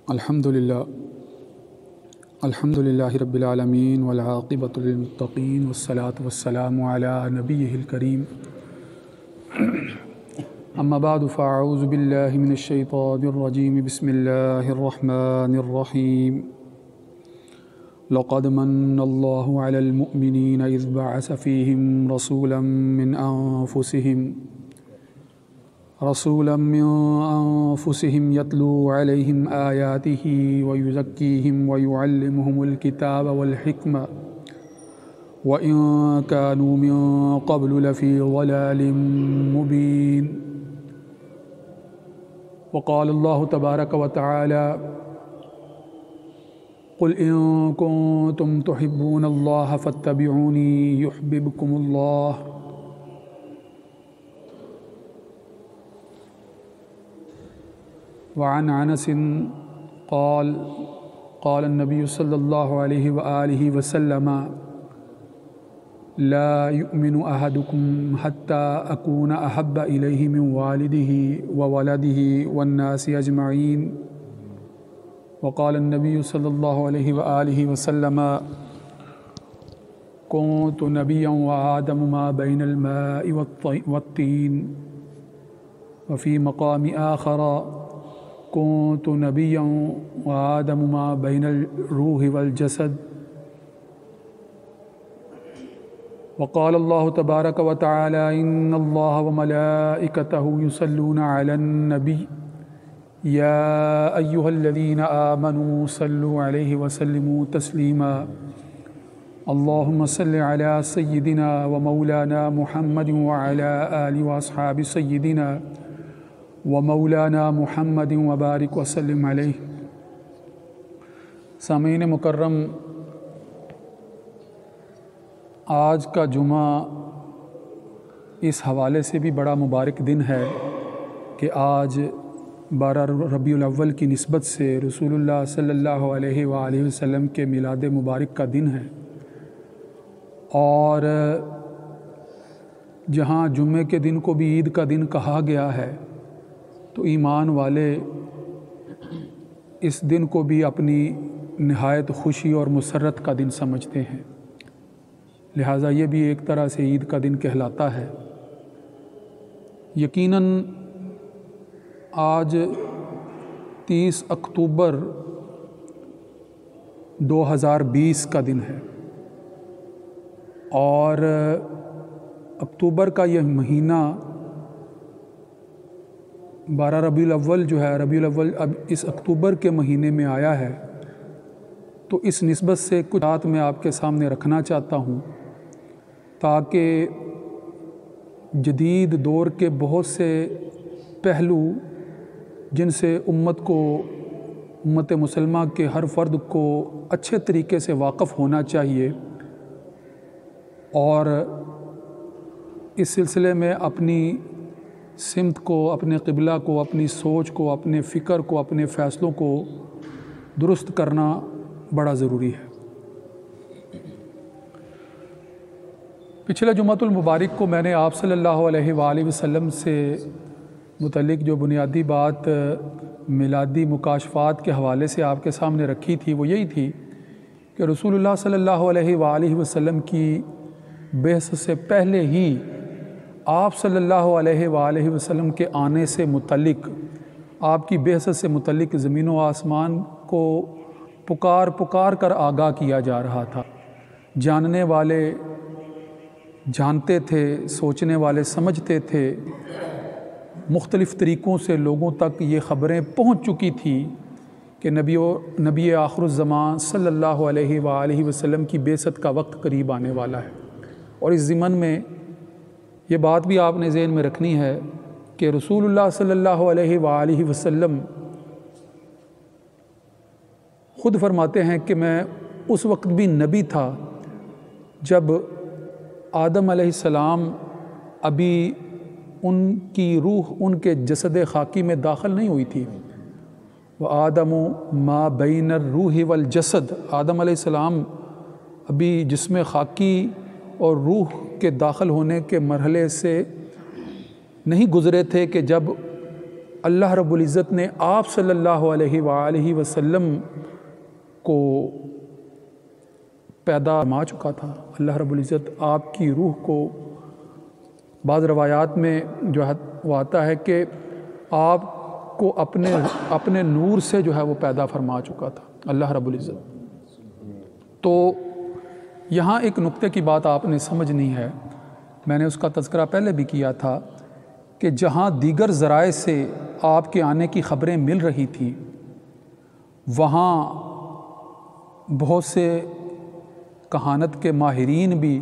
الحمدللہ رب العالمین والعاقبۃ للمتقین والصلاة والسلام علی نبیہ الکریم اما بعد فاعوذ باللہ من الشیطان الرجیم بسم اللہ الرحمن الرحیم لقد من اللہ علی المؤمنین اذ بعث فیہم رسولا من انفسهم يتلو عليهم آياته ويزكيهم ويعلمهم الكتاب والحكمة وإن كانوا من قبل لفي ضلال مبين. وقال الله تبارك وتعالى قل إن كنتم تحبون الله فاتبعوني يحببكم الله. وعن انس قال قال النبي صلى الله عليه وآله وسلم لا يؤمن أحدكم حتى أكون أحب إليه من والده وولده والناس أجمعين. وقال النبي صلى الله عليه وآله وسلم كنت نبيا وآدم ما بين الماء والطين. وفي مقام آخر كنت نبيا وآدم ما بين الروح والجسد. وقال الله تبارك وتعالى إن الله وملائكته يصلون على النبي يا أيها الذين آمنوا صلوا عليه وسلموا تسليما. اللهم صل على سيدنا ومولانا محمد وعلى آله وأصحاب سيدنا ومولانا محمد وبارک وسلم علیہ. سامعین مکرم، آج کا جمعہ اس حوالے سے بھی بڑا مبارک دن ہے کہ آج 12 ربیع الاول کی نسبت سے رسول اللہ صلی اللہ علیہ وآلہ وسلم کے میلاد مبارک کا دن ہے، اور جہاں جمعے کے دن کو بھی عید کا دن کہا گیا ہے تو ایمان والے اس دن کو بھی اپنی نہایت خوشی اور مسرت کا دن سمجھتے ہیں، لہٰذا یہ بھی ایک طرح سے عید کا دن کہلاتا ہے. یقیناً آج 30 اکتوبر 2020 کا دن ہے، اور اکتوبر کا یہ مہینہ 12 ربیع الاول جو ہے، ربیع الاول اب اس اکتوبر کے مہینے میں آیا ہے، تو اس نسبت سے کچھ بات میں آپ کے سامنے رکھنا چاہتا ہوں تاکہ جدید دور کے بہت سے پہلو جن سے امت مسلمہ کے ہر فرد کو اچھے طریقے سے واقف ہونا چاہیے، اور اس سلسلے میں اپنی سمت کو، اپنے قبلہ کو، اپنی سوچ کو، اپنے فکر کو، اپنے فیصلوں کو درست کرنا بڑا ضروری ہے. پچھلے جمعۃ المبارک کو میں نے آپ صلی اللہ علیہ وآلہ وسلم سے متعلق جو بنیادی بات میلادی مکاشفات کے حوالے سے آپ کے سامنے رکھی تھی وہ یہی تھی کہ رسول اللہ صلی اللہ علیہ وآلہ وسلم کی بعثت سے پہلے ہی آپ صلی اللہ علیہ وآلہ وسلم کے آنے سے متعلق، آپ کی بعثت سے متعلق زمین و آسمان کو پکار کر آگاہ کیا جا رہا تھا. جاننے والے جانتے تھے، سوچنے والے سمجھتے تھے، مختلف طریقوں سے لوگوں تک یہ خبریں پہنچ چکی تھی کہ نبی آخر الزمان صلی اللہ علیہ وآلہ وسلم کی بعثت کا وقت قریب آنے والا ہے. اور اس ضمن میں یہ بات بھی آپ نے ذہن میں رکھنی ہے کہ رسول اللہ صلی اللہ علیہ وآلہ وسلم خود فرماتے ہیں کہ میں اس وقت بھی نبی تھا جب آدم علیہ السلام ابھی ان کی روح ان کے جسد خاکی میں داخل نہیں ہوئی تھی. وآدم ما بین الروح والجسد، آدم علیہ السلام ابھی جسم خاکی اور روح کے داخل ہونے کے مرحلے سے نہیں گزرے تھے کہ جب اللہ رب العزت نے آپ صلی اللہ علیہ وآلہ وسلم کو پیدا فرما چکا تھا۔ اللہ رب العزت آپ کی روح کو بعض روایات میں جو ہے وہ آتا ہے کہ آپ کو اپنے نور سے جو ہے وہ پیدا فرما چکا تھا اللہ رب العزت۔ تو یہاں ایک نقطے کی بات آپ نے سمجھنی ہے، میں نے اس کا تذکرہ پہلے بھی کیا تھا کہ جہاں دیگر ذرائع سے آپ کے آنے کی خبریں مل رہی تھیں، وہاں بہت سے کہانت کے ماہرین بھی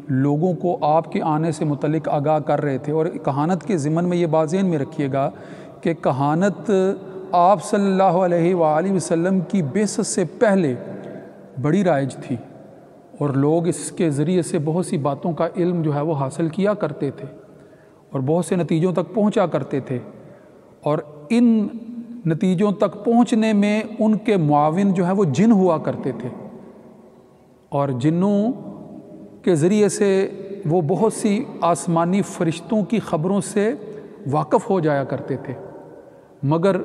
لوگوں کو آپ کے آنے سے متعلق آگاہ کر رہے تھے۔ اور کہانت کے ضمن میں یہ بات ذہن میں رکھیے گا کہ کہانت آپ صلی اللہ علیہ وآلہ وسلم کی بعثت سے پہلے بڑی رائج تھی، اور لوگ اس کے ذریعے سے بہت سی باتوں کا علم جو ہے وہ حاصل کیا کرتے تھے اور بہت سے نتیجوں تک پہنچا کرتے تھے، اور ان نتیجوں تک پہنچنے میں ان کے معاون جو ہے وہ جن ہوا کرتے تھے، اور جنوں کے ذریعے سے وہ بہت سی آسمانی فرشتوں کی خبروں سے واقف ہو جایا کرتے تھے۔ مگر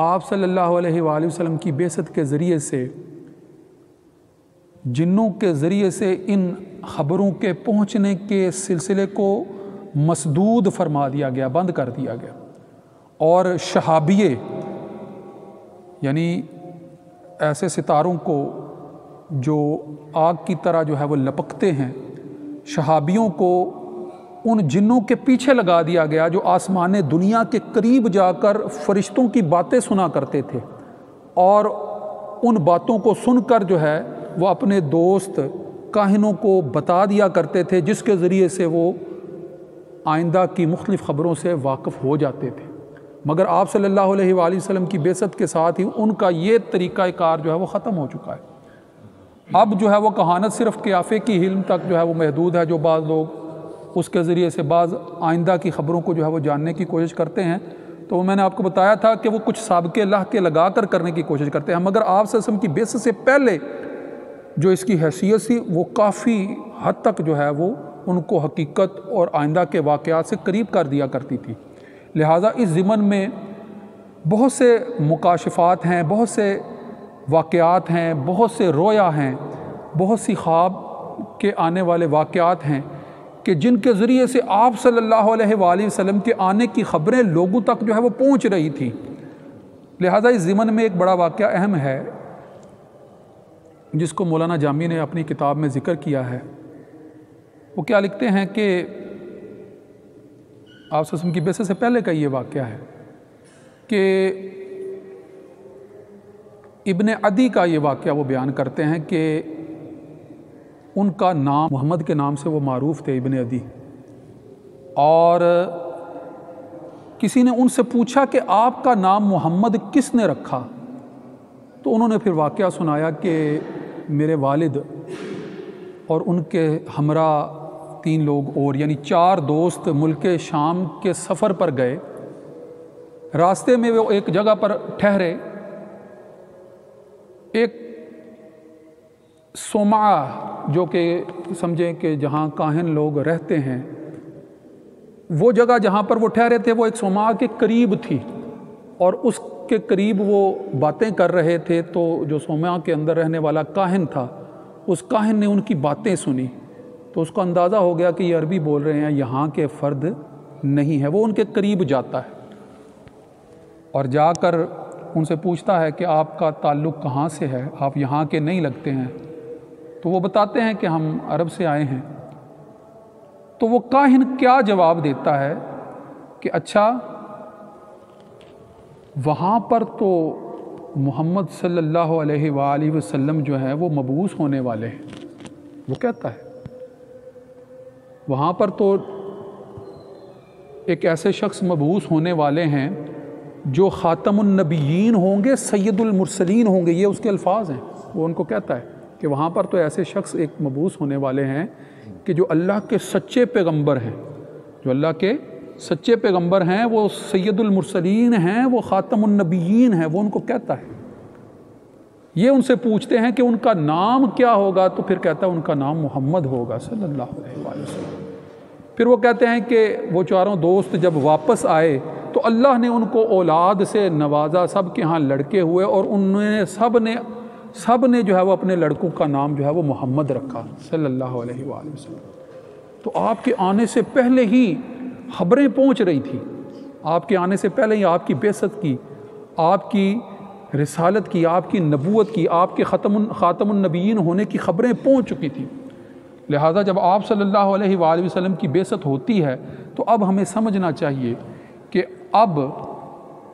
آپ صلی اللہ علیہ وآلہ وسلم کی بعثت کے ذریعے سے جنوں کے ذریعے سے ان خبروں کے پہنچنے کے سلسلے کو مسدود فرما دیا گیا، بند کر دیا گیا، اور شہابیے یعنی ایسے ستاروں کو جو آگ کی طرح جو ہے وہ لپکتے ہیں، شہابیوں کو ان جنوں کے پیچھے لگا دیا گیا جو آسمان دنیا کے قریب جا کر فرشتوں کی باتیں سنا کرتے تھے، اور ان باتوں کو سن کر جو ہے وہ اپنے دوست کاہنوں کو بتا دیا کرتے تھے، جس کے ذریعے سے وہ آئندہ کی مختلف خبروں سے واقف ہو جاتے تھے۔ مگر آپ صلی اللہ علیہ وآلہ وسلم کی بعثت کے ساتھ ہی ان کا یہ طریقہ کار جو ہے وہ ختم ہو چکا ہے۔ اب جو ہے وہ کہانت صرف قیافے کی علم تک جو ہے وہ محدود ہے، جو بعض لوگ اس کے ذریعے سے بعض آئندہ کی خبروں کو جو ہے وہ جاننے کی کوشش کرتے ہیں، تو میں نے آپ کو بتایا تھا کہ وہ کچھ سابقے لاحقے لگا کر کرنے کی کوشش کرتے ہیں، مگر آپ صلی اللہ علیہ وسلم کی بعثت سے پہلے جو اس کی حیثیت سی وہ کافی حد تک جو ہے وہ ان کو حقیقت اور آئندہ کے واقعات سے قریب کر دیا کرتی تھی۔ لہٰذا اس ضمن میں بہت سے مکاشفات ہیں، بہت سے واقعات ہیں، بہت سے رویا ہیں، بہت سی خواب کے آنے والے واقعات ہیں کہ جن کے ذریعے سے آپ صلی اللہ علیہ وآلہ وسلم کے آنے کی خبریں لوگوں تک جو ہے وہ پہنچ رہی تھی۔ لہٰذا اس ضمن میں ایک بڑا واقعہ اہم ہے جس کو مولانا جامی نے اپنی کتاب میں ذکر کیا ہے۔ وہ کیا لکھتے ہیں کہ آپ صلی اللہ علیہ وسلم کی بعثت سے پہلے کا یہ واقعہ ہے کہ ابن عدی کا یہ واقعہ وہ بیان کرتے ہیں کہ ان کا نام محمد کے نام سے وہ معروف تھے، ابن عدی، اور کسی نے ان سے پوچھا کہ آپ کا نام محمد کس نے رکھا؟ تو انہوں نے پھر واقعہ سنایا کہ میرے والد اور ان کے ہمراہ 3 لوگ اور یعنی 4 دوست ملک شام کے سفر پر گئے، راستے میں وہ ایک جگہ پر ٹھہرے، ایک صومعہ جو کہ سمجھیں کہ جہاں کاہن لوگ رہتے ہیں، وہ جگہ جہاں پر وہ ٹھہرے تھے وہ ایک صومعہ کے قریب تھی، اور اس کے قریب وہ باتیں کر رہے تھے۔ تو جو صومعہ کے اندر رہنے والا کاہن تھا، اس کاہن نے ان کی باتیں سنی، تو اس کو اندازہ ہو گیا کہ یہ عربی بول رہے ہیں، یہاں کے فرد نہیں ہے۔ وہ ان کے قریب جاتا ہے اور جا کر ان سے پوچھتا ہے کہ آپ کا تعلق کہاں سے ہے، آپ یہاں کے نہیں لگتے ہیں۔ تو وہ بتاتے ہیں کہ ہم عرب سے آئے ہیں۔ تو وہ کاہن کیا جواب دیتا ہے کہ اچھا، وہاں پر تو محمد صلی اللہ علیہ وآلہ وسلم جو ہے وہ مبعوث ہونے والے ہیں۔ وہ کہتا ہے وہاں پر تو ایک ایسے شخص مبعوث ہونے والے ہیں جو خاتم النبیین ہوں گے، سید المرسلین ہوں گے، یہ اس کے الفاظ ہیں۔ وہ ان کو کہتا ہے کہ وہاں پر تو ایسے شخص ایک مبعوث ہونے والے ہیں کہ جو اللہ کے سچے پیغمبر ہیں، جو اللہ کے سچے پیغمبر ہیں، وہ سید المرسلین ہیں، وہ خاتم النبیین ہیں۔ وہ ان کو کہتا ہے، یہ ان سے پوچھتے ہیں کہ ان کا نام کیا ہوگا، تو پھر کہتا ہے ان کا نام محمد ہوگا صلی اللہ علیہ وآلہ وسلم۔ پھر وہ کہتے ہیں کہ وہ 4 دوست جب واپس آئے تو اللہ نے ان کو اولاد سے نوازا، سب کے ہاں لڑکے ہوئے، اور انہوں نے سب نے جو ہے وہ اپنے لڑکوں کا نام جو ہے وہ محمد رکھا صلی اللہ علیہ وآلہ وسلم۔ تو آپ کے آنے سے پہلے ہی خبریں پہنچ رہی تھی، آپ کے آنے سے پہلے ہی آپ کی بعثت کی، آپ کی رسالت کی، آپ کی نبوت کی، آپ کے خاتم النبیین ہونے کی خبریں پہنچ چکی تھیں۔ لہٰذا جب آپ صلی اللہ علیہ وآلہ وسلم کی بعثت ہوتی ہے تو اب ہمیں سمجھنا چاہیے کہ اب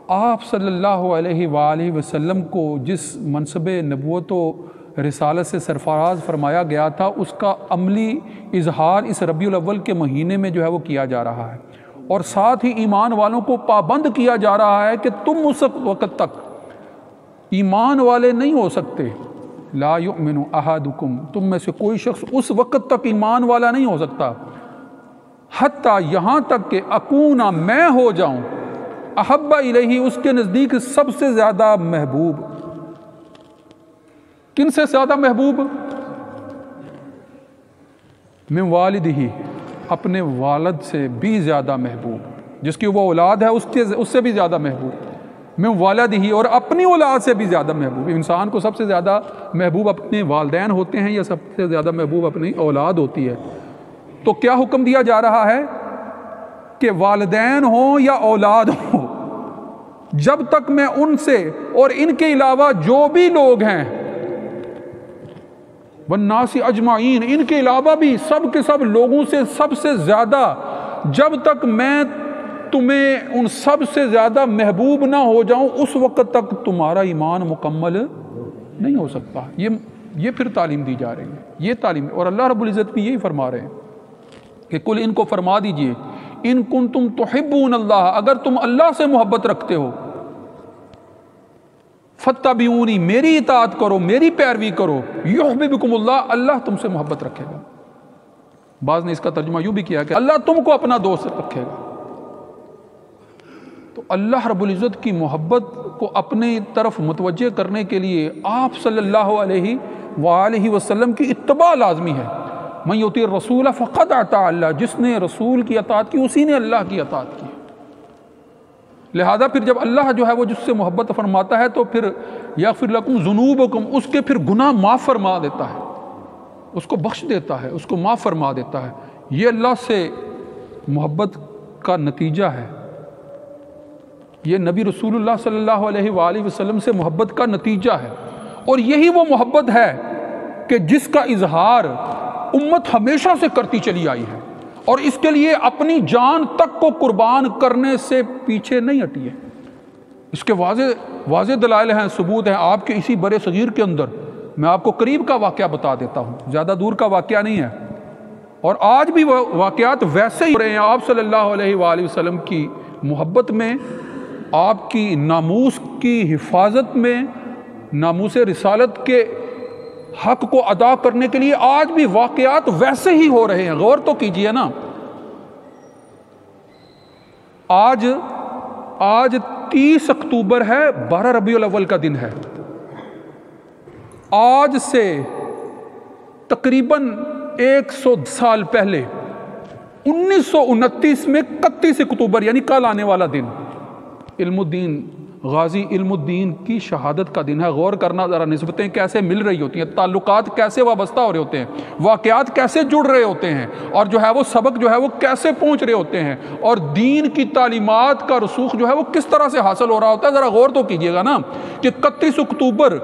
آپ صلی اللہ علیہ وآلہ وسلم کو جس منصب نبوت و رسالت سے سرفراز فرمایا گیا تھا، اس کا عملی اظہار اس ربیع الاول کے مہینے میں جو ہے وہ کیا جا رہا ہے، اور ساتھ ہی ایمان والوں کو پابند کیا جا رہا ہے کہ تم اس وقت تک ایمان والے نہیں ہو سکتے، لا یؤمن احدکم، تم میں سے کوئی شخص اس وقت تک ایمان والا نہیں ہو سکتا، حتیٰ یہاں تک کہ اکون میں ہو جاؤں احب الیہ، اس کے نزدیک سب سے زیادہ محبوب۔ کن سے زیادہ محبوب؟ من والدہ، اپنے والد سے بھی زیادہ محبوب، جس کی وہ اولاد ہے اس سے بھی زیادہ محبوب، من والدہ، اور اپنی اولاد سے بھی زیادہ محبوب۔ انسان کو سب سے زیادہ محبوب اپنے والدین ہوتے ہیں یا سب سے زیادہ محبوب اپنی اولاد ہوتی ہے؟ تو کیا حکم دیا جا رہا ہے کہ والدین ہوں یا اولاد ہوں، جب تک میں ان سے اور ان کے علاوہ جو بھی لوگ ہیں، والناس اجمعین، ان کے علاوہ بھی سب کے سب لوگوں سے سب سے زیادہ، جب تک میں تمہیں ان سب سے زیادہ محبوب نہ ہو جاؤں، اس وقت تک تمہارا ایمان مکمل نہیں ہو سکتا۔ یہ پھر تعلیم دی جا رہی ہے، یہ تعلیم، اور اللہ رب العزت بھی یہی فرما رہے ہیں کہ کل ان کو فرما دیجئے ان کنتم تحبون اللہ، اگر تم اللہ سے محبت رکھتے ہو، فاتبعونی، میری اطاعت کرو، میری پیروی کرو، یحببکم اللہ، اللہ تم سے محبت رکھے گا۔ بعض نے اس کا ترجمہ یوں بھی کیا کہ اللہ تم کو اپنا دوست رکھے گا۔ تو اللہ رب العزت کی محبت کو اپنے طرف متوجہ کرنے کے لیے آپ صلی اللہ علیہ وآلہ وسلم کی اتباع لازمی ہے۔ من یطیع الرسول فقد اطاع اللہ، جس نے رسول کی اطاعت کی اسی نے اللہ کی اطاعت کی۔ لہذا پھر جب اللہ جو ہے وہ جس سے محبت فرماتا ہے تو پھر یغفر لکم ذنوبکم، اس کے پھر گناہ معاف فرما دیتا ہے، اس کو بخش دیتا ہے، اس کو معاف فرما دیتا ہے۔ یہ اللہ سے محبت کا نتیجہ ہے، یہ نبی رسول اللہ صلی اللہ علیہ وآلہ وسلم سے محبت کا نتیجہ ہے، اور یہی وہ محبت ہے کہ جس کا اظہار امت ہمیشہ سے کرتی چلی آئی ہے، اور اس کے لیے اپنی جان تک کو قربان کرنے سے پیچھے نہیں ہٹی ہے۔ اس کے واضح دلائل ہیں، ثبوت ہیں آپ کے اسی برے صغیر کے اندر۔ میں آپ کو قریب کا واقعہ بتا دیتا ہوں، زیادہ دور کا واقعہ نہیں ہے، اور آج بھی وہ واقعات ویسے ہی ہو رہے ہیں۔ آپ صلی اللہ علیہ وآلہ وسلم کی محبت میں، آپ کی ناموس کی حفاظت میں، ناموس رسالت کے حق کو ادا کرنے کے لیے آج بھی واقعات ویسے ہی ہو رہے ہیں۔ غور تو کیجئے نا، آج 30 اکتوبر ہے، 12 ربیع الاول کا دن ہے۔ آج سے تقریباً 100 سال پہلے 1929 میں 31 اکتوبر یعنی کل آنے والا دن، علم الدین غازی علم الدین کی شہادت کا دن ہے۔ غور کرنا ذرا، نسبتیں کیسے مل رہی ہوتی ہیں، تعلقات کیسے وابستہ ہو رہے ہوتے ہیں، واقعات کیسے جڑ رہے ہوتے ہیں، اور جو ہے وہ سبق جو ہے وہ کیسے پہنچ رہے ہوتے ہیں، اور دین کی تعلیمات کا رسوخ جو ہے وہ کس طرح سے حاصل ہو رہا ہوتا ہے۔ ذرا غور تو کیجئے گا نا کہ 31 اکتوبر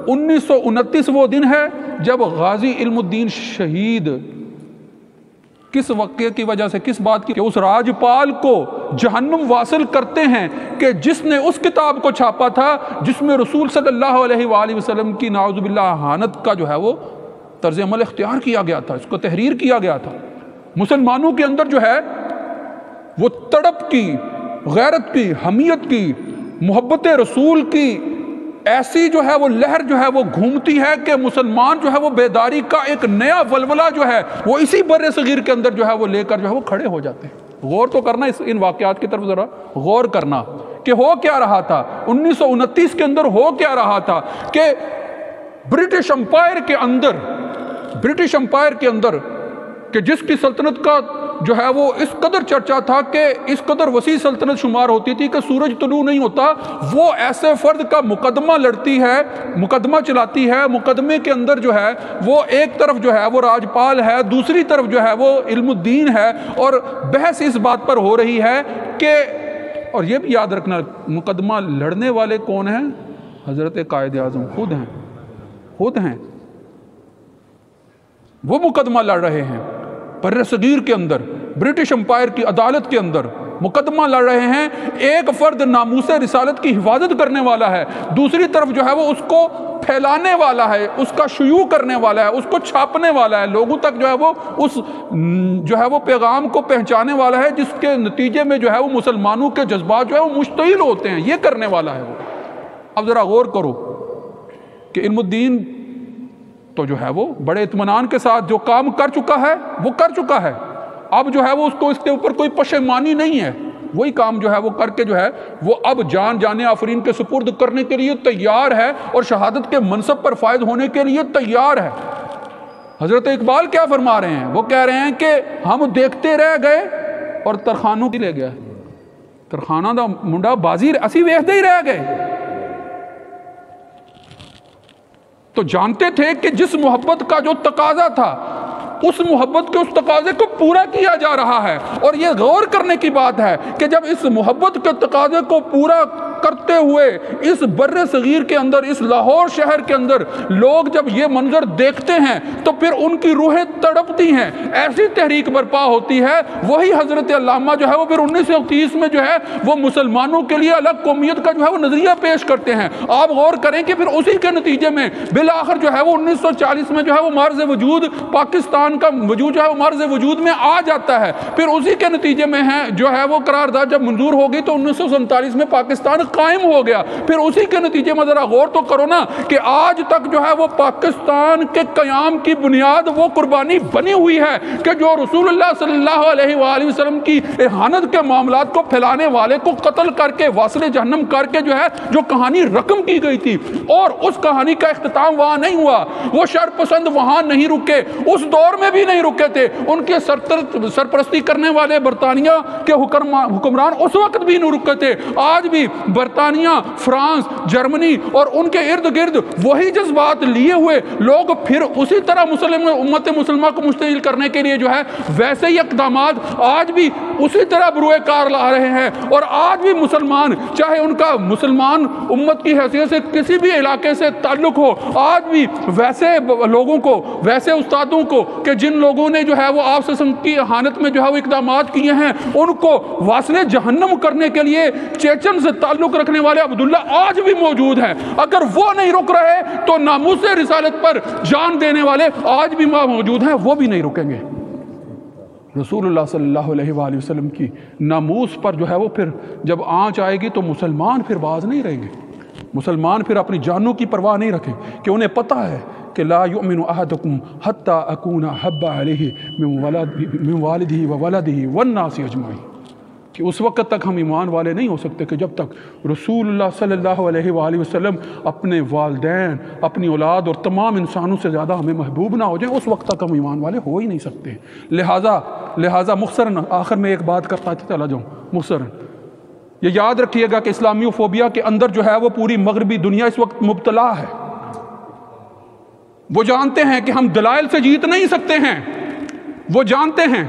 1929 وہ دن ہے جب غازی علم الدین شہید، کس واقعے کی وجہ سے، کس بات کی، کہ اس راجپال کو جہنم واصل کرتے ہیں کہ جس نے اس کتاب کو چھاپا تھا جس میں رسول صلی اللہ علیہ وآلہ وسلم کی نعوذ باللہ اہانت کا جو ہے وہ طرز عمل اختیار کیا گیا تھا، اس کو تحریر کیا گیا تھا۔ مسلمانوں کے اندر جو ہے وہ تڑپ کی، غیرت کی، حمیت کی، محبت رسول کی ایسی جو ہے وہ لہر جو ہے وہ گھومتی ہے کہ مسلمان جو ہے وہ بیداری کا ایک نیا ولولہ جو ہے وہ اسی بر صغیر کے اندر جو ہے وہ لے کر جو ہے وہ کھڑے ہو جاتے ہیں۔ غور تو کرنا ان واقعات کی طرف ذرا غور کرنا کہ ہو کیا رہا تھا 1929 کے اندر، ہو کیا رہا تھا کہ برٹش امپائر کے اندر کہ جس کی سلطنت کا جو ہے وہ اس قدر چرچا تھا کہ اس قدر وسیع سلطنت شمار ہوتی تھی کہ سورج طلوع نہیں ہوتا، وہ ایسے فرد کا مقدمہ لڑتی ہے، مقدمہ چلاتی ہے، مقدمے کے اندر جو ہے وہ ایک طرف جو ہے وہ راجپال ہے، دوسری طرف جو ہے وہ علم الدین ہے، اور بحث اس بات پر ہو رہی ہے کہ، اور یہ بھی یاد رکھنا مقدمہ لڑنے والے کون ہیں؟ حضرت قائد اعظم خود ہیں، وہ مقدمہ لڑ رہے ہیں بر صغیر کے اندر، برٹش امپائر کی عدالت کے اندر مقدمہ لڑ رہے ہیں۔ ایک فرد ناموس رسالت کی حفاظت کرنے والا ہے، دوسری طرف جو ہے وہ اس کو پھیلانے والا ہے، اس کا شیوع کرنے والا ہے، اس کو چھاپنے والا ہے، لوگوں تک جو ہے وہ اس جو ہے وہ پیغام کو پہنچانے والا ہے، جس کے نتیجے میں جو ہے وہ مسلمانوں کے جذبات جو ہے وہ مشتعل ہوتے ہیں، یہ کرنے والا ہے وہ۔ اب ذرا غور کرو کہ علم الدین تو جو ہے وہ بڑے اطمینان کے ساتھ جو کام کر چکا ہے وہ کر چکا ہے، اب جو ہے وہ اس کو اس کے اوپر کوئی پشیمانی نہیں ہے، وہی کام جو ہے وہ کر کے جو ہے وہ اب جان آفرین کے سپرد کرنے کے لیے تیار ہے، اور شہادت کے منصب پر فائز ہونے کے لیے تیار ہے۔ حضرت اقبال کیا فرما رہے ہیں؟ وہ کہہ رہے ہیں کہ ہم دیکھتے رہ گئے اور ترخانوں کی لے گیا، ترخانہ دا منڈا بازی اسی ویکھدے ہی رہ گئے۔ تو جانتے تھے کہ جس محبت کا جو تقاضا تھا، اس محبت کے اس تقاضے کو پورا کیا جا رہا ہے، اور یہ غور کرنے کی بات ہے کہ جب اس محبت کے تقاضے کو پورا کرتے ہوئے اس بر صغیر کے اندر، اس لاہور شہر کے اندر لوگ جب یہ منظر دیکھتے ہیں تو پھر ان کی روحیں تڑپتی ہیں، ایسی تحریک برپا ہوتی ہے۔ وہی حضرت علامہ جو ہے وہ پھر 1930 میں جو ہے وہ مسلمانوں کے لیے الگ قومیت کا جو ہے وہ نظریہ پیش کرتے ہیں۔ آپ غور کریں کہ پھر اسی کے نتیجے میں بالآخر جو ہے وہ 1940 میں جو ہے وہ مرز وجود پاکستان کا وجود جو ہے وہ مرز وجود میں آ جاتا ہے۔ پھر اسی کے نتیجے میں جو ہے وہ قرارداد جب منظور ہو گئی تو 1947 میں پاکستان قائم ہو گیا۔ پھر اسی کے نتیجے میں ذرا غور تو کرو نا کہ آج تک جو ہے وہ پاکستان کے قیام کی بنیاد وہ قربانی بنی ہوئی ہے کہ جو رسول اللہ صلی اللہ علیہ وآلہ وسلم کی اہانت کے معاملات کو پھیلانے والے کو قتل کر کے واصل جہنم کر کے جو ہے جو کہانی رقم کی گئی تھی، اور اس کہانی کا اختتام وہاں نہیں ہوا، وہ شر پسند وہاں نہیں رکے، اس دور میں بھی نہیں رکے تھے، ان کے سرپرستی کرنے والے برطانیہ کے حکمران اس وقت بھی نہیں رکے تھے۔ آج بھی برطانیہ، فرانس، جرمنی اور ان کے ارد گرد وہی جذبات لیے ہوئے لوگ پھر اسی طرح امت مسلمہ کو مشتعل کرنے کے لیے جو ہے ویسے ہی اقدامات آج بھی اسی طرح بروئے کار لا رہے ہیں، اور آج بھی مسلمان چاہے ان کا مسلمان امت کی حیثیت سے کسی بھی علاقے سے تعلق ہو، آج بھی ویسے لوگوں کو، ویسے استادوں کو کہ جن لوگوں نے جو ہے وہ آپ سے کی اہانت میں جو ہے وہ اقدامات کیے ہیں، ان کو واصل جہنم کرنے کے لیے چیچن سے تعلق رکھنے والے عبداللہ آج بھی موجود ہیں۔ اگر وہ نہیں رک رہے تو ناموس رسالت پر جان دینے والے آج بھی موجود ہیں، وہ بھی نہیں رکیں گے۔ رسول اللہ صلی اللہ علیہ وآلہ وسلم کی ناموس پر جو ہے وہ پھر جب آنچ آئے گی تو مسلمان پھر باز نہیں رہیں گے، مسلمان پھر اپنی جانوں کی پرواہ نہیں رکھیں، کہ انہیں پتہ ہے کہ لا یؤمن احدکم حتی اکون احب علیہ من والدہ وولدہ والناس اجمعین، کہ اس وقت تک ہم ایمان والے نہیں ہو سکتے کہ جب تک رسول اللہ صلی اللہ علیہ وآلہ وسلم اپنے والدین، اپنی اولاد اور تمام انسانوں سے زیادہ ہمیں محبوب نہ ہو جائیں، اس وقت تک ہم ایمان والے ہو ہی نہیں سکتے۔ لہٰذا مختصراً آخر میں ایک بات کرتا چلا جاؤں مختصراً، یہ یاد رکھیے گا کہ اسلامی فوبیا کے اندر جو ہے وہ پوری مغربی دنیا اس وقت مبتلا ہے۔ وہ جانتے ہیں کہ ہم دلائل سے جیت نہیں سکتے ہیں، وہ جانتے ہیں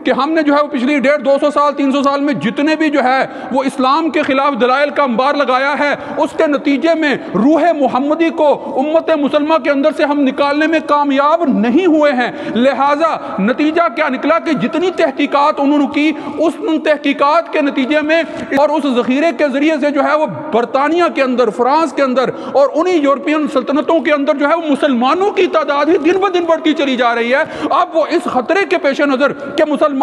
کہ ہم نے جو ہے وہ پچھلی 150-200 سال 300 سال میں جتنے بھی جو ہے وہ اسلام کے خلاف دلائل کا انبار لگایا ہے، اس کے نتیجے میں روح محمدی کو امت مسلمہ کے اندر سے ہم نکالنے میں کامیاب نہیں ہوئے ہیں۔ لہٰذا نتیجہ کیا نکلا کہ جتنی تحقیقات انہوں نے کی، اس تحقیقات کے نتیجے میں اور اس ذخیرے کے ذریعے سے جو ہے وہ برطانیہ کے اندر، فرانس کے اندر اور انہی یورپین سلطنتوں کے اندر جو ہے وہ مسلمانوں کی تعداد ہی دن بدن بڑھتی چلی جا رہی ہے۔ اب وہ اس خطرے کے پیش نظر کہ مسلمان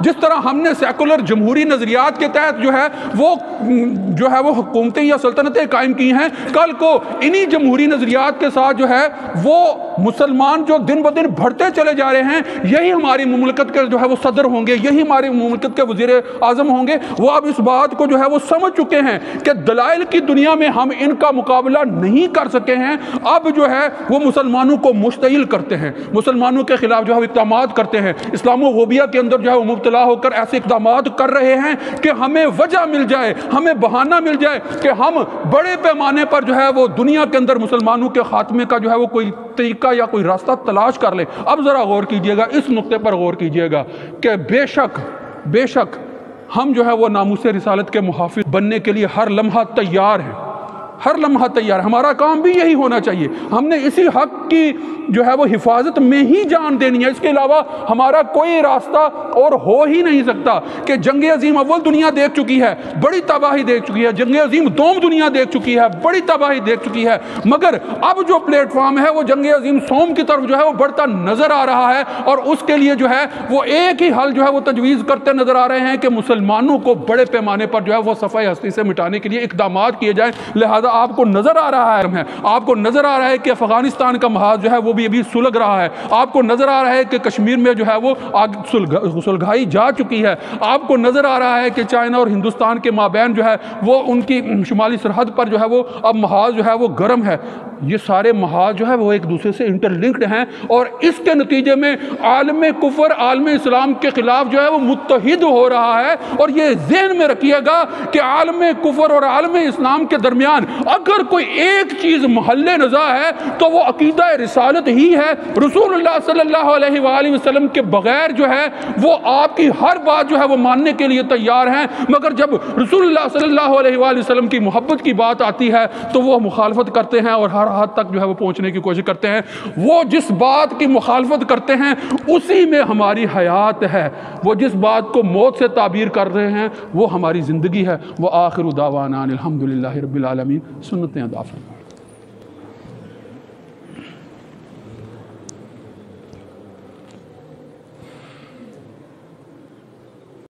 جس طرح ہم نے سیکولر جمہوری نظریات کے تحت جو ہے وہ حکومتیں یا سلطنتیں قائم کی ہیں، کل کو انہی جمہوری نظریات کے ساتھ جو ہے وہ مسلمان جو دن بدن بڑھتے چلے جا رہے ہیں یہی ہماری مملکت کے جو ہے وہ صدر ہوں گے، یہی ہماری مملکت کے وزیر اعظم ہوں گے۔ وہ اب اس بات کو جو ہے وہ سمجھ چکے ہیں کہ دلائل کی دنیا میں ہم ان کا مقابلہ نہیں کر سکے ہیں، اب جو ہے وہ مسلمانوں کو مشتعل کرتے ہیں، مسلمانوں کے خلاف جو ہے اقدامات کرتے ہیں، اسلام و غوبیہ کے اندر جو ہے وہ مبتلا ہو کر ایسے اقدامات کر رہے ہیں کہ ہمیں وجہ مل جائے، ہمیں بہانہ مل جائے کہ ہم بڑے پیمانے پر جو ہے وہ دنیا کے اندر مسلمانوں کے خاتمے کا جو ہے وہ کوئی طریقہ یا کوئی راستہ تلاش کر لیں۔ اب ذرا غور کیجئے گا، اس نقطے پر غور کیجئے گا کہ بے شک ہم جو ہے وہ ناموس رسالت کے محافظ بننے کے لیے ہر لمحہ تیار ہیں، ہر لمحہ تیار۔ ہمارا کام بھی یہی ہونا چاہیے، ہم نے اسی حق کی جو ہے وہ حفاظت میں ہی جان دینی ہے، اس کے علاوہ ہمارا کوئی راستہ اور ہو ہی نہیں سکتا۔ کہ جنگ عظیم اول دنیا دیکھ چکی ہے، بڑی تباہی دیکھ چکی ہے، جنگ عظیم دوم دنیا دیکھ چکی ہے، بڑی تباہی دیکھ چکی ہے، مگر اب جو پلیٹ فارم ہے وہ جنگ عظیم سوم کی طرف جو ہے وہ بڑھتا نظر آ رہا ہے، اور اس کے لیے جو ہے وہ ایک ہی حل جو ہے وہ تجویز کرتے نظر آ رہے ہیں کہ مسلمانوں کو بڑے پیمانے پر جو ہے وہ صفحہ ہستی سے مٹانے کے لیے اقدامات کیے جائیں۔ لہذا آپ کو نظر آ رہا ہے، آپ کو نظر آ رہا ہے کہ افغانستان کا محاذ جو ہے وہ بھی ابھی سلگ رہا ہے، آپ کو نظر آ رہا ہے کہ کشمیر میں جو ہے وہ آگ سلگائی جا چکی ہے، آپ کو نظر آ رہا ہے کہ چائنا اور ہندوستان کے مابین جو ہے وہ ان کی شمالی سرحد پر جو ہے وہ اب محاذ جو ہے وہ گرم ہے۔ یہ سارے محاذ جو ہے وہ ایک دوسرے سے انٹر لنکڈ ہیں، اور اس کے نتیجے میں عالم کفر عالم اسلام کے خلاف جو ہے وہ متحد ہو رہا ہے۔ اور یہ ذہن میں رکھیے گا کہ عالم کفر اور عالم اسلام کے درمیان اگر کوئی ایک چیز محل نزاع ہے تو وہ عقیدہ رسالت ہی ہے۔ رسول اللہ صلی اللہ علیہ وآلہ وسلم کے بغیر جو ہے وہ آپ کی ہر بات جو ہے وہ ماننے کے لیے تیار ہیں، مگر جب رسول اللہ صلی اللہ علیہ وآلہ وسلم کی محبت کی بات آتی ہے تو وہ مخالفت کرتے ہیں، اور ہر حد تک جو ہے وہ پہنچنے کی کوشش کرتے ہیں۔ وہ جس بات کی مخالفت کرتے ہیں اسی میں ہماری حیات ہے، وہ جس بات کو موت سے تعبیر کر رہے ہیں وہ ہماری زندگی ہے۔ وآخر دعوانا الحمدللہ رب العالمین۔ سنتیں ادا فرمائیں۔